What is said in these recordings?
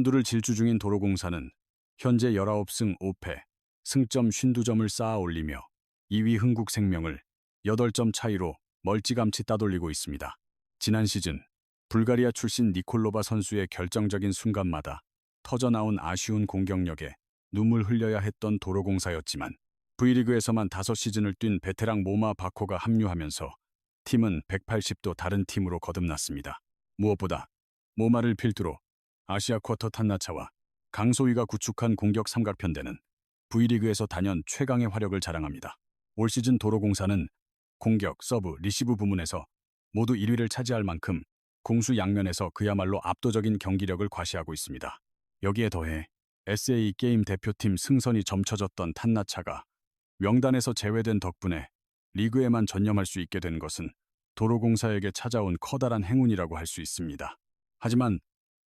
선두를 질주 중인 도로공사는 현재 19승 5패, 승점 52점을 쌓아 올리며 2위 흥국생명을 8점 차이로 멀찌감치 따돌리고 있습니다. 지난 시즌 불가리아 출신 니콜로바 선수의 결정적인 순간마다 터져나온 아쉬운 공격력에 눈물 흘려야 했던 도로공사였지만 V리그에서만 5시즌을 뛴 베테랑 모마 바코가 합류하면서 팀은 180도 다른 팀으로 거듭났습니다. 무엇보다 모마를 필두로 아시아 쿼터 탄나차와 강소희가 구축한 공격 삼각편대는 V리그에서 단연 최강의 화력을 자랑합니다. 올 시즌 도로공사는 공격, 서브, 리시브 부문에서 모두 1위를 차지할 만큼 공수 양면에서 그야말로 압도적인 경기력을 과시하고 있습니다. 여기에 더해 SA 게임 대표팀 승선이 점쳐졌던 탄나차가 명단에서 제외된 덕분에 리그에만 전념할 수 있게 된 것은 도로공사에게 찾아온 커다란 행운이라고 할 수 있습니다. 하지만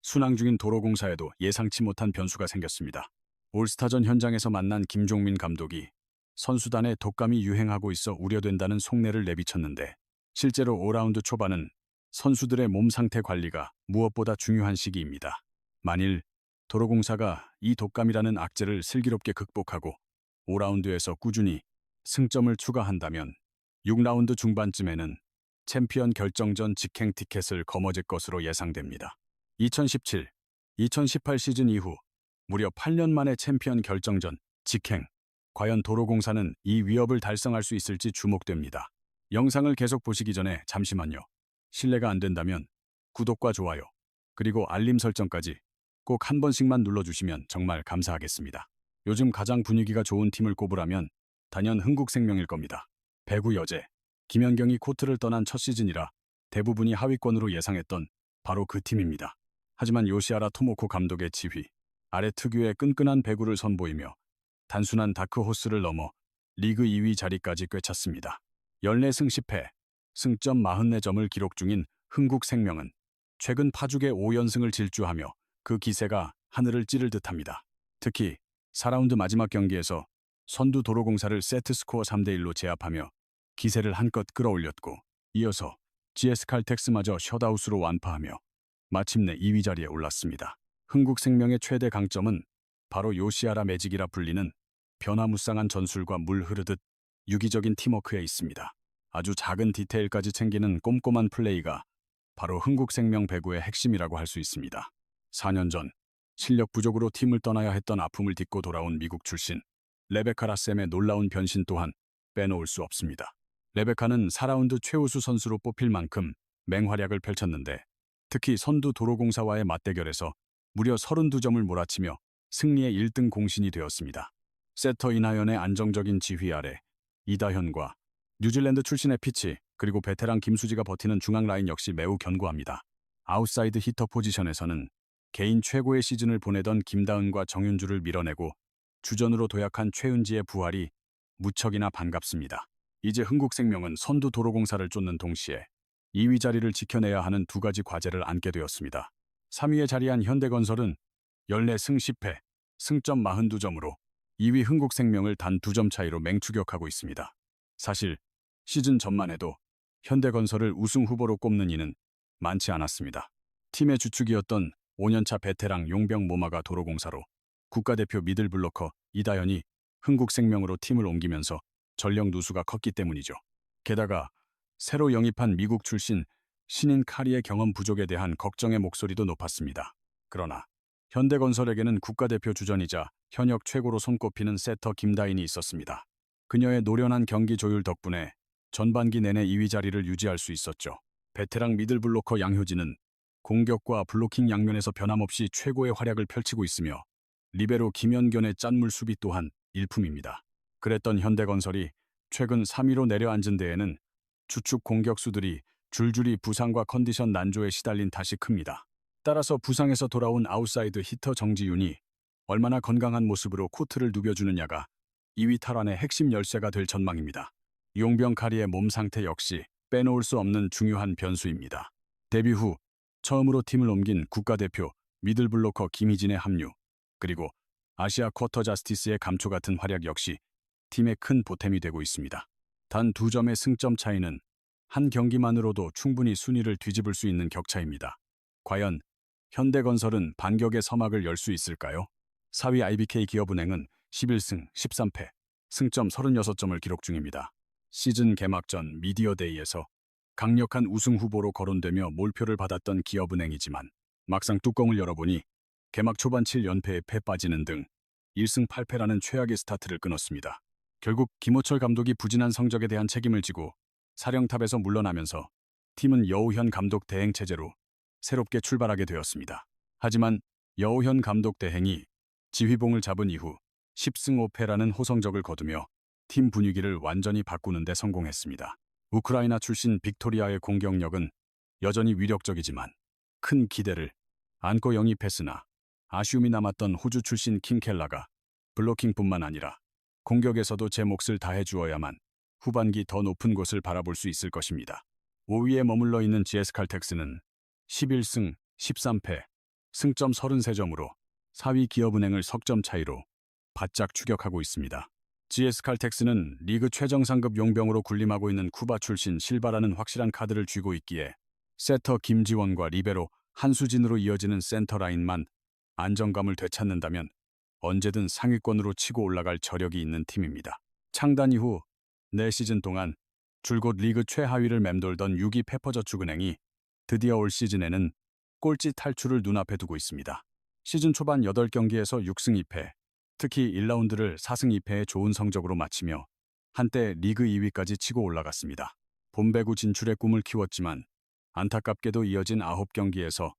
순항 중인 도로공사에도 예상치 못한 변수가 생겼습니다. 올스타전 현장에서 만난 김종민 감독이 선수단에 독감이 유행하고 있어 우려된다는 속내를 내비쳤는데 실제로 5라운드 초반은 선수들의 몸 상태 관리가 무엇보다 중요한 시기입니다. 만일 도로공사가 이 독감이라는 악재를 슬기롭게 극복하고 5라운드에서 꾸준히 승점을 추가한다면 6라운드 중반쯤에는 챔피언 결정전 직행 티켓을 거머쥘 것으로 예상됩니다. 2017, 2018 시즌 이후 무려 8년 만에 챔피언 결정전 직행. 과연 도로공사는 이 위협을 달성할 수 있을지 주목됩니다. 영상을 계속 보시기 전에 잠시만요. 실례가 안 된다면 구독과 좋아요, 그리고 알림 설정까지 꼭 한 번씩만 눌러주시면 정말 감사하겠습니다. 요즘 가장 분위기가 좋은 팀을 꼽으라면 단연 흥국생명일 겁니다. 배구 여제 김연경이 코트를 떠난 첫 시즌이라 대부분이 하위권으로 예상했던 바로 그 팀입니다. 하지만 요시하라 토모코 감독의 지휘 아래 특유의 끈끈한 배구를 선보이며 단순한 다크호스를 넘어 리그 2위 자리까지 꿰찼습니다. 14승 10패, 승점 44점을 기록 중인 흥국생명은 최근 파죽의 5연승을 질주하며 그 기세가 하늘을 찌를 듯합니다. 특히 4라운드 마지막 경기에서 선두 도로공사를 세트스코어 3대1로 제압하며 기세를 한껏 끌어올렸고 이어서 GS칼텍스마저 셧아웃으로 완파하며 마침내 2위 자리에 올랐습니다. 흥국생명의 최대 강점은 바로 요시하라 매직이라 불리는 변화무쌍한 전술과 물 흐르듯 유기적인 팀워크에 있습니다. 아주 작은 디테일까지 챙기는 꼼꼼한 플레이가 바로 흥국생명 배구의 핵심이라고 할 수 있습니다. 4년 전 실력 부족으로 팀을 떠나야 했던 아픔을 딛고 돌아온 미국 출신 레베카 라셈의 놀라운 변신 또한 빼놓을 수 없습니다. 레베카는 4라운드 최우수 선수로 뽑힐 만큼 맹활약을 펼쳤는데 특히 선두 도로공사와의 맞대결에서 무려 32점을 몰아치며 승리의 1등 공신이 되었습니다. 세터 이나연의 안정적인 지휘 아래 이다현과 뉴질랜드 출신의 피치 그리고 베테랑 김수지가 버티는 중앙 라인 역시 매우 견고합니다. 아웃사이드 히터 포지션에서는 개인 최고의 시즌을 보내던 김다은과 정윤주를 밀어내고 주전으로 도약한 최은지의 부활이 무척이나 반갑습니다. 이제 흥국생명은 선두 도로공사를 쫓는 동시에 2위 자리를 지켜내야 하는 두 가지 과제를 안게 되었습니다. 3위에 자리한 현대건설은 14승 10패, 승점 42점으로 2위 흥국생명을 단 2점 차이로 맹추격하고 있습니다. 사실 시즌 전만 해도 현대건설을 우승 후보로 꼽는 이는 많지 않았습니다. 팀의 주축이었던 5년차 베테랑 용병 모마가 도로공사로 국가대표 미들블로커 이다현이 흥국생명으로 팀을 옮기면서 전력 누수가 컸기 때문이죠. 게다가 새로 영입한 미국 출신 신인 카리의 경험 부족에 대한 걱정의 목소리도 높았습니다. 그러나 현대건설에게는 국가대표 주전이자 현역 최고로 손꼽히는 세터 김다인이 있었습니다. 그녀의 노련한 경기 조율 덕분에 전반기 내내 2위 자리를 유지할 수 있었죠. 베테랑 미들블로커 양효진은 공격과 블로킹 양면에서 변함없이 최고의 활약을 펼치고 있으며 리베로 김연견의 짠물 수비 또한 일품입니다. 그랬던 현대건설이 최근 3위로 내려앉은 데에는 주축 공격수들이 줄줄이 부상과 컨디션 난조에 시달린 탓이 큽니다. 따라서 부상에서 돌아온 아웃사이드 히터 정지윤이 얼마나 건강한 모습으로 코트를 누벼주느냐가 2위 탈환의 핵심 열쇠가 될 전망입니다. 용병 카리의 몸 상태 역시 빼놓을 수 없는 중요한 변수입니다. 데뷔 후 처음으로 팀을 옮긴 국가대표 미들블로커 김희진의 합류, 그리고 아시아 쿼터 자스티스의 감초 같은 활약 역시 팀의 큰 보탬이 되고 있습니다. 단 2점의 승점 차이는 한 경기만으로도 충분히 순위를 뒤집을 수 있는 격차입니다. 과연 현대건설은 반격의 서막을 열 수 있을까요? 4위 IBK기업은행은 11승 13패, 승점 36점을 기록 중입니다. 시즌 개막 전 미디어데이에서 강력한 우승 후보로 거론되며 몰표를 받았던 기업은행이지만 막상 뚜껑을 열어보니 개막 초반 7연패에 패 빠지는 등 1승 8패라는 최악의 스타트를 끊었습니다. 결국 김호철 감독이 부진한 성적에 대한 책임을 지고 사령탑에서 물러나면서 팀은 여우현 감독 대행 체제로 새롭게 출발하게 되었습니다. 하지만 여우현 감독 대행이 지휘봉을 잡은 이후 10승 5패라는 호성적을 거두며 팀 분위기를 완전히 바꾸는 데 성공했습니다. 우크라이나 출신 빅토리아의 공격력은 여전히 위력적이지만 큰 기대를 안고 영입했으나 아쉬움이 남았던 호주 출신 킹켈라가 블로킹뿐만 아니라 공격에서도 제 몫을 다해 주어야만 후반기 더 높은 곳을 바라볼 수 있을 것입니다. 5위에 머물러 있는 GS칼텍스는 11승 13패, 승점 33점으로 4위 기업은행을 석점 차이로 바짝 추격하고 있습니다. GS칼텍스는 리그 최정상급 용병으로 군림하고 있는 쿠바 출신 실바라는 확실한 카드를 쥐고 있기에 세터 김지원과 리베로 한수진으로 이어지는 센터 라인만 안정감을 되찾는다면 언제든 상위권으로 치고 올라갈 저력이 있는 팀입니다. 창단 이후 4시즌 동안 줄곧 리그 최하위를 맴돌던 6위 페퍼저축은행이 드디어 올 시즌에는 꼴찌 탈출을 눈앞에 두고 있습니다. 시즌 초반 8경기에서 6승 2패, 특히 1라운드를 4승 2패의 좋은 성적으로 마치며 한때 리그 2위까지 치고 올라갔습니다. 본배구 진출의 꿈을 키웠지만 안타깝게도 이어진 9경기에서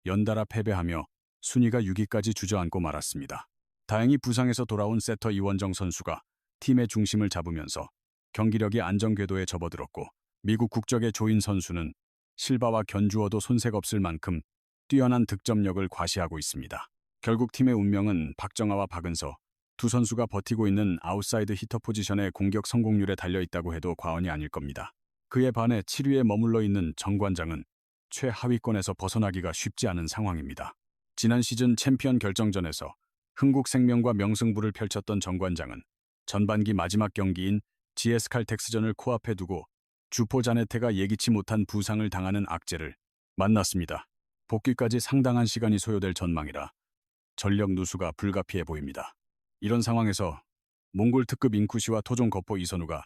연달아 패배하며 순위가 6위까지 주저앉고 말았습니다. 다행히 부상에서 돌아온 세터 이원정 선수가 팀의 중심을 잡으면서 경기력이 안정궤도에 접어들었고 미국 국적의 조인 선수는 실바와 견주어도 손색 없을 만큼 뛰어난 득점력을 과시하고 있습니다. 결국 팀의 운명은 박정아와 박은서 두 선수가 버티고 있는 아웃사이드 히터 포지션의 공격 성공률에 달려있다고 해도 과언이 아닐 겁니다. 그에 반해 7위에 머물러 있는 정관장은 최하위권에서 벗어나기가 쉽지 않은 상황입니다. 지난 시즌 챔피언 결정전에서 흥국생명과 명승부를 펼쳤던 정관장은 전반기 마지막 경기인 GS칼텍스전을 코앞에 두고 주포 자네테가 예기치 못한 부상을 당하는 악재를 만났습니다. 복귀까지 상당한 시간이 소요될 전망이라 전력 누수가 불가피해 보입니다. 이런 상황에서 몽골 특급 인쿠시와 토종 거포 이선우가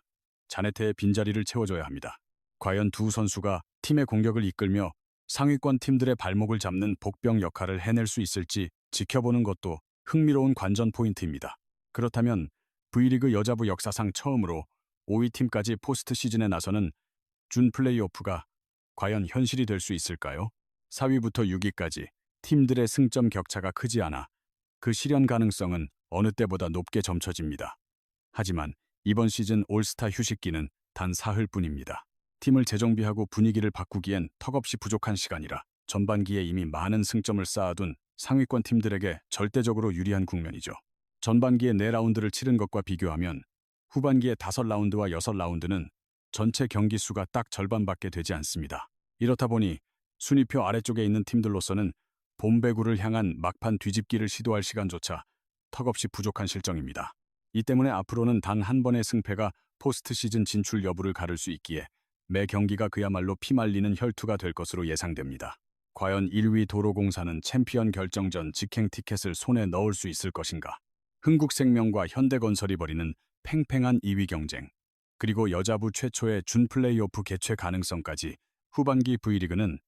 자네테의 빈자리를 채워줘야 합니다. 과연 두 선수가 팀의 공격을 이끌며 상위권 팀들의 발목을 잡는 복병 역할을 해낼 수 있을지 지켜보는 것도 흥미로운 관전 포인트입니다. 그렇다면 V리그 여자부 역사상 처음으로 5위 팀까지 포스트 시즌에 나서는 준 플레이오프가 과연 현실이 될 수 있을까요? 4위부터 6위까지 팀들의 승점 격차가 크지 않아 그 실현 가능성은 어느 때보다 높게 점쳐집니다. 하지만 이번 시즌 올스타 휴식기는 단 사흘뿐입니다. 팀을 재정비하고 분위기를 바꾸기엔 턱없이 부족한 시간이라 전반기에 이미 많은 승점을 쌓아둔 상위권 팀들에게 절대적으로 유리한 국면이죠. 전반기에 4라운드를 치른 것과 비교하면 후반기에 5라운드와 6라운드는 전체 경기 수가 딱 절반밖에 되지 않습니다. 이렇다 보니 순위표 아래쪽에 있는 팀들로서는 봄배구를 향한 막판 뒤집기를 시도할 시간조차 턱없이 부족한 실정입니다. 이 때문에 앞으로는 단 한 번의 승패가 포스트 시즌 진출 여부를 가를 수 있기에 매 경기가 그야말로 피말리는 혈투가 될 것으로 예상됩니다. 과연 1위 도로공사는 챔피언 결정전 직행 티켓을 손에 넣을 수 있을 것인가? 흥국생명과 현대건설이 벌이는 팽팽한 2위 경쟁, 그리고 여자부 최초의 준 플레이오프 개최 가능성까지 후반기 V리그는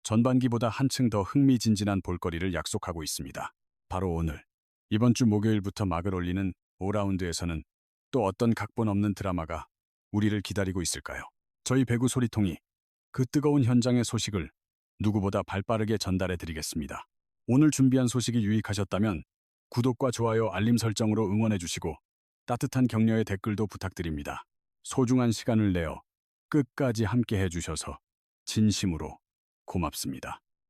전반기보다 한층 더 흥미진진한 볼거리를 약속하고 있습니다. 바로 오늘, 이번 주 목요일부터 막을 올리는 5라운드에서는 또 어떤 각본 없는 드라마가 우리를 기다리고 있을까요? 저희 배구 소리통이 그 뜨거운 현장의 소식을 누구보다 발빠르게 전달해 드리겠습니다. 오늘 준비한 소식이 유익하셨다면 구독과 좋아요, 알림 설정으로 응원해 주시고 따뜻한 격려의 댓글도 부탁드립니다. 소중한 시간을 내어 끝까지 함께 해주셔서 진심으로 고맙습니다.